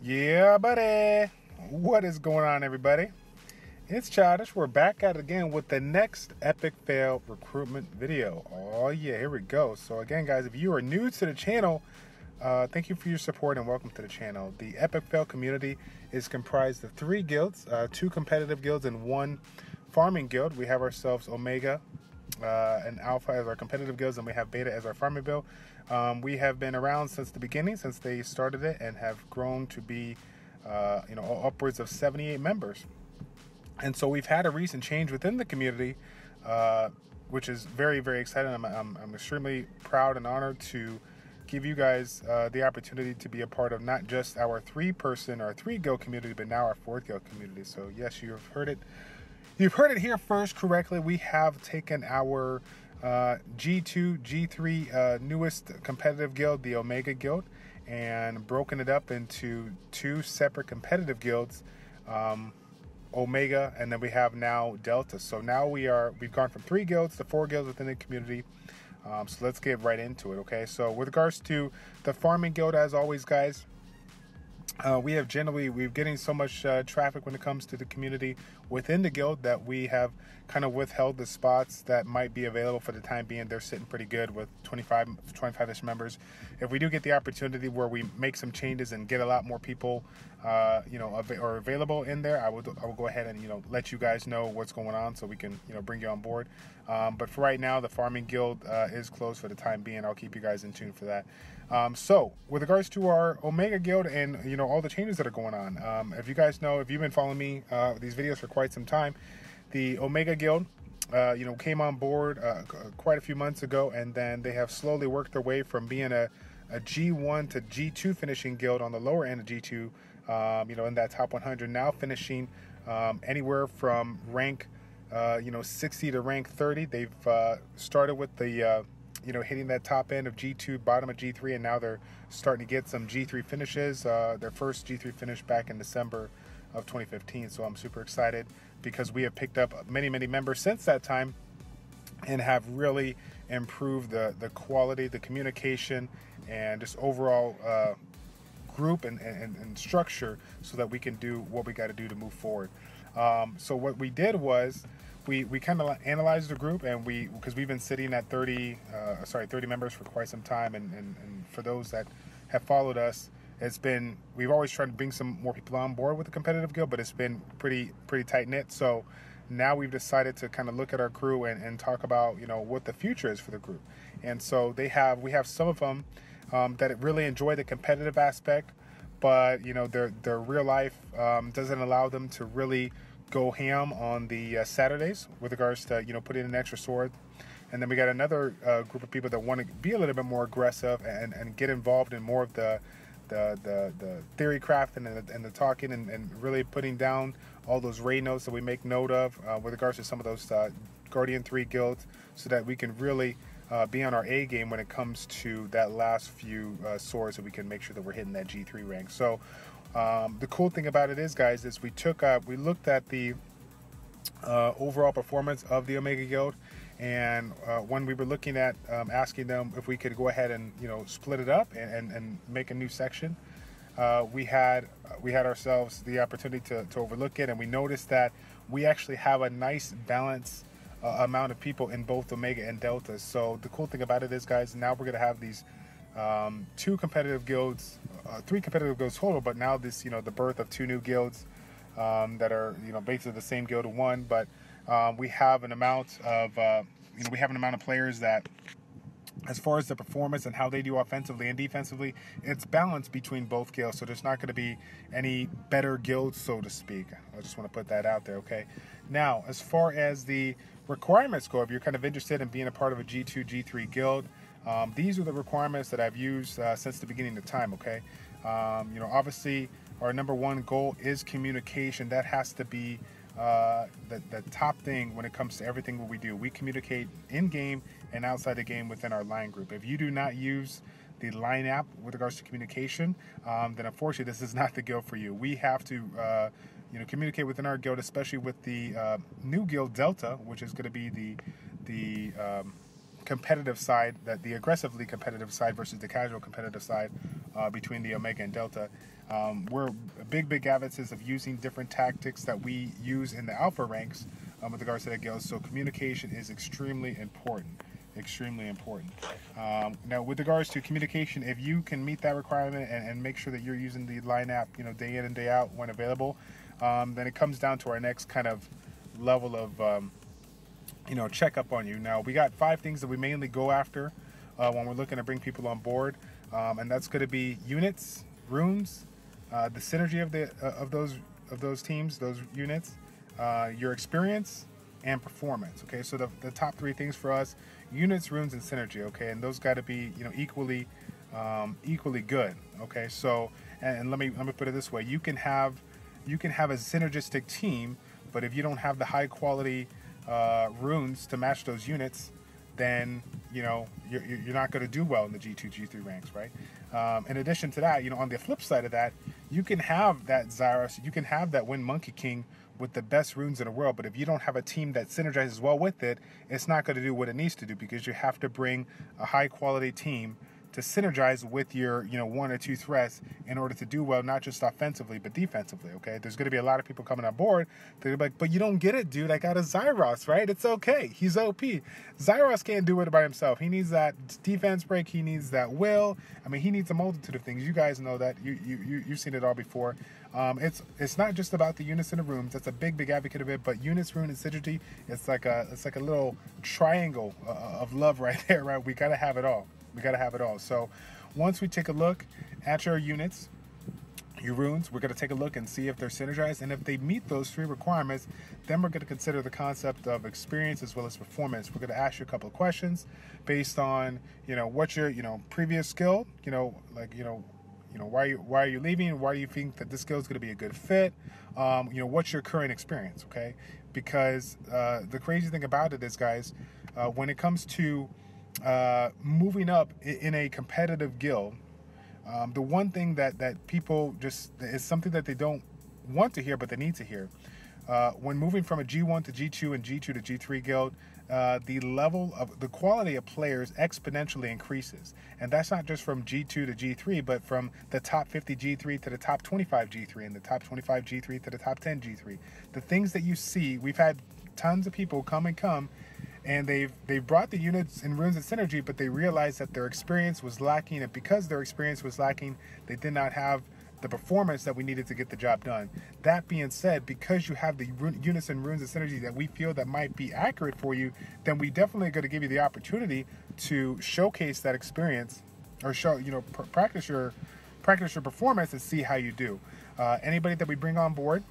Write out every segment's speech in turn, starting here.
Yeah, buddy. What is going on, everybody? It's Childish. We're back at it again with the next epic fail recruitment video. Oh yeah, here we go. So again, guys, if you are new to the channel, thank you for your support and welcome to the channel. The epic fail community is comprised of 3 guilds, 2 competitive guilds and 1 farming guild. We have ourselves Omega and Alpha as our competitive guilds, and we have Beta as our farming build. We have been around since the beginning, since they started it, and have grown to be upwards of 78 members. And so we've had a recent change within the community, which is very, very exciting. I'm extremely proud and honored to give you guys the opportunity to be a part of not just our 3-person or 3-guild community, but now our 4th guild community. So yes, you've heard it. You've heard it here first correctly. We have taken our G2, G3 newest competitive guild, the Omega Guild, and broken it up into 2 separate competitive guilds, Omega, and then we have now Delta. So now we've gone from 3 guilds to 4 guilds within the community. So let's get right into it, okay? So with regards to the farming guild, as always, guys, we're getting so much traffic when it comes to the community within the guild that we have kind of withheld the spots that might be available for the time being. They're sitting pretty good with 25-ish members. If we do get the opportunity where we make some changes and get a lot more people, available in there, I will go ahead and let you guys know what's going on so we can bring you on board. But for right now, the farming guild is closed for the time being. I'll keep you guys in tune for that. So with regards to our Omega guild and all the changes that are going on, if you guys know, if you've been following me these videos for quite some time, the Omega guild came on board quite a few months ago, and then they have slowly worked their way from being a G1 to G2 finishing guild on the lower end of G2, in that top 100, now finishing anywhere from rank 60 to rank 30. They've started with the hitting that top end of G2, bottom of G3, and now they're starting to get some G3 finishes. Their first G3 finish back in December of 2015. So I'm super excited because we have picked up many members since that time and have really improved the quality, the communication, and just overall group and structure so that we can do what we got to do to move forward. So what we did was we kind of analyzed the group, and because we've been sitting at 30 members for quite some time, and for those that have followed us, we've always tried to bring some more people on board with the competitive guild, but it's been pretty tight knit. So now we've decided to kind of look at our crew and talk about what the future is for the group. And so we have some of them that really enjoy the competitive aspect, but their real life doesn't allow them to really go ham on the Saturdays with regards to putting in an extra sword. And then we got another group of people that want to be a little bit more aggressive and get involved in more of the theory crafting and the talking and really putting down all those raid notes that we make note of with regards to some of those Guardian 3 guilds, so that we can really be on our A game when it comes to that last few swords, so we can make sure that we're hitting that G3 rank. So the cool thing about it is, guys, is we looked at the overall performance of the Omega Guild, and when we were looking at asking them if we could go ahead and split it up and make a new section, we had ourselves the opportunity to overlook it, and we noticed that we actually have a nice balance amount of people in both Omega and Delta. So the cool thing about it is, guys, now we're gonna have these 2 competitive guilds, 3 competitive guilds total, but now this the birth of 2 new guilds that are basically the same guild of 1, but we have an amount of players that, as far as the performance and how they do offensively and defensively, it's balanced between both guilds. So there's not going to be any better guilds, so to speak. I just want to put that out there, okay? Now, as far as the requirements go, if you're kind of interested in being a part of a G2, G3 guild, these are the requirements that I've used since the beginning of time, okay? Obviously, our number 1 goal is communication. That has to be the top thing when it comes to everything what we do. We communicate in-game and outside the game within our line group. If you do not use the line app with regards to communication, then unfortunately this is not the guild for you. We have to communicate within our guild, especially with the new guild Delta, which is going to be the competitive side, the aggressively competitive side versus the casual competitive side between the Omega and Delta. We're big advocates of using different tactics that we use in the alpha ranks with regards to that guild. So communication is extremely important. Extremely important. Now, with regards to communication, if you can meet that requirement and make sure that you're using the line app, day in and day out when available, then it comes down to our next kind of level of, checkup on you. Now, we got 5 things that we mainly go after when we're looking to bring people on board, and that's going to be units, runes, the synergy of those teams, those units, your experience, and performance. Okay, so the top 3 things for us: units, runes, and synergy. Okay, and those got to be equally good. Okay, so and let me put it this way: you can have a synergistic team, but if you don't have the high quality runes to match those units, then you're not going to do well in the G2, G3 ranks, right? In addition to that, on the flip side of that, you can have that Zyros, you can have that Wind Monkey King with the best runes in the world, but if you don't have a team that synergizes well with it, it's not going to do what it needs to do, because you have to bring a high quality team to synergize with your 1 or 2 threats in order to do well, not just offensively but defensively. Okay, there's going to be a lot of people coming on board. They're like, but you don't get it, dude. I got a Zyros, right? It's okay. He's OP. Zyros can't do it by himself. He needs that defense break. He needs that will. I mean, he needs a multitude of things. You guys know that. You've seen it all before. It's not just about the units in the rooms. That's a big advocate of it. But units, rune, and synergy, it's like a little triangle of love right there, right? We gotta have it all. We got to have it all. So once we take a look at your units, your runes, we're going to take a look and see if they're synergized. And if they meet those 3 requirements, then we're going to consider the concept of experience as well as performance. We're going to ask you a couple of questions based on, what's your, previous skill, why are you leaving? Why do you think that this skill is going to be a good fit? What's your current experience? Okay. Because the crazy thing about it is, guys, when it comes to moving up in a competitive guild, the one thing that people just is something that they don't want to hear but they need to hear. When moving from a G1 to G2 and G2 to G3 guild, the quality of players exponentially increases, and that's not just from G2 to G3, but from the top 50 G3 to the top 25 G3 and the top 25 G3 to the top 10 G3. The things that you see, we've had tons of people come, and they've brought the units and runes and synergy, but they realized that their experience was lacking, and because their experience was lacking, they did not have the performance that we needed to get the job done. That being said, because you have the units and runes and synergy that we feel that might be accurate for you, then we definitely are going to give you the opportunity to showcase that experience, or practice your performance and see how you do. Anybody that we bring on board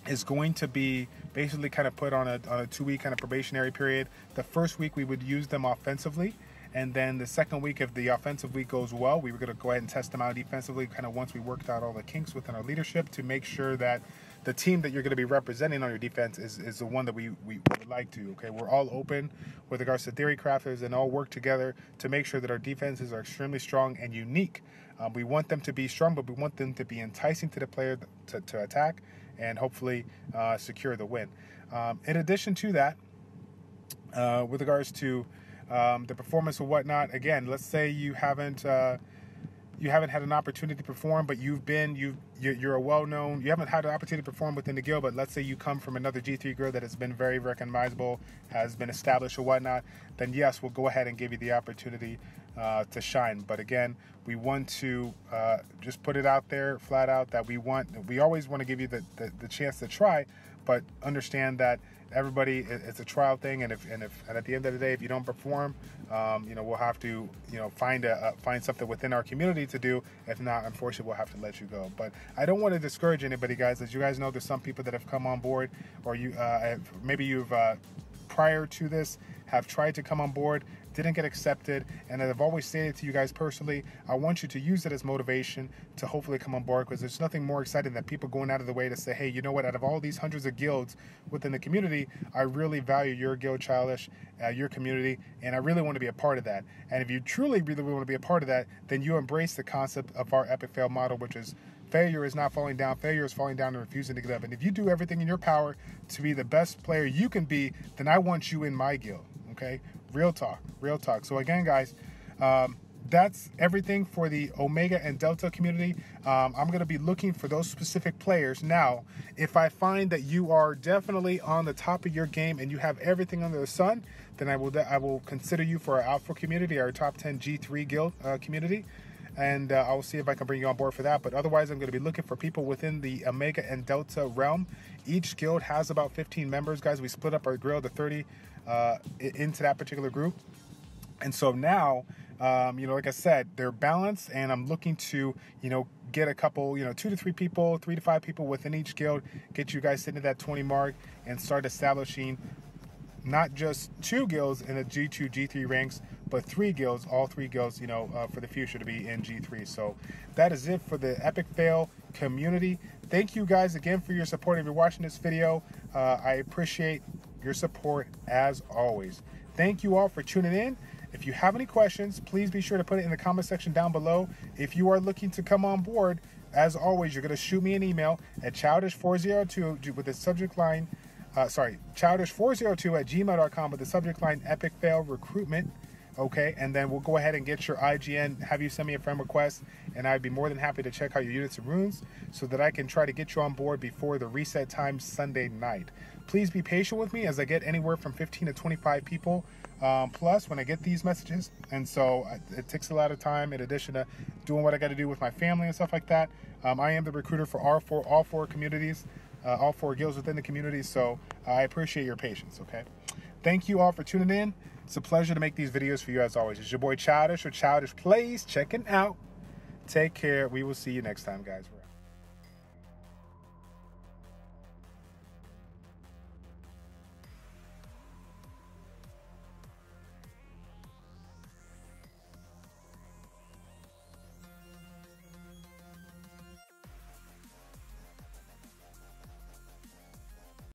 is going to be basically kind of put on a 2-week kind of probationary period. The first week we would use them offensively, and then the second week, if the offensive week goes well, we were going to go ahead and test them out defensively, kind of once we worked out all the kinks within our leadership, to make sure that the team that you're going to be representing on your defense is the one that we would like to. Okay, we're all open with regards to theory crafters and all work together to make sure that our defenses are extremely strong and unique. We want them to be strong, but we want them to be enticing to the player to attack and hopefully secure the win. In addition to that, with regards to the performance or whatnot, again, let's say you haven't had an opportunity to perform, but you're a well-known, you haven't had an opportunity to perform within the guild, but let's say you come from another G3 guild that has been very recognizable, has been established or whatnot, then yes, we'll go ahead and give you the opportunity to shine. But again, we want to just put it out there flat out that we always want to give you the chance to try, but understand that everybody, it's a trial thing, and at the end of the day, if you don't perform, we'll have to find something within our community to do. If not, unfortunately, we'll have to let you go. But I don't want to discourage anybody, guys. As you guys know, there's some people that have come on board, or maybe you've prior to this have tried to come on board, didn't get accepted, and I've always stated to you guys personally, I want you to use it as motivation to hopefully come on board, because there's nothing more exciting than people going out of the way to say, hey, you know what, out of all these hundreds of guilds within the community, I really value your guild, Childish, your community, and I really want to be a part of that. And if you truly really want to be a part of that, then you embrace the concept of our epic fail model, which is failure is not falling down. Failure is falling down and refusing to get up. And if you do everything in your power to be the best player you can be, then I want you in my guild. Okay? Real talk. Real talk. So again, guys, that's everything for the Omega and Delta community. I'm going to be looking for those specific players. Now, if I find that you are definitely on the top of your game and you have everything under the sun, then I will consider you for our Alpha community, our top 10 G3 guild community. And I will see if I can bring you on board for that. But otherwise, I'm going to be looking for people within the Omega and Delta realm. Each guild has about 15 members, guys. We split up our guild to 30 into that particular group. And so now, you know, like I said, they're balanced, and I'm looking to, you know, get a couple, you know, 2 to 3 people, 3 to 5 people within each guild, get you guys sitting at that 20 mark, and start establishing not just 2 guilds in the G2, G3 ranks, but 3 guilds, all 3 guilds, you know, for the future to be in G3. So that is it for the Epic Fail community. Thank you guys again for your support. If you're watching this video, I appreciate your support as always. Thank you all for tuning in. If you have any questions, please be sure to put it in the comment section down below. If you are looking to come on board, as always, you're going to shoot me an email at childish402 with the subject line, childish402@gmail.com with the subject line Epic Fail Recruitment. Okay, and then we'll go ahead and get your IGN, have you send me a friend request, and I'd be more than happy to check out your units and runes so that I can try to get you on board before the reset time Sunday night. Please be patient with me as I get anywhere from 15 to 25 people plus when I get these messages, and so it takes a lot of time in addition to doing what I got to do with my family and stuff like that. I am the recruiter for all four communities, all 4 guilds within the community, so I appreciate your patience. Okay, thank you all for tuning in. It's a pleasure to make these videos for you as always. It's your boy Childish or ChildishPlays checking out. Take care. We will see you next time, guys.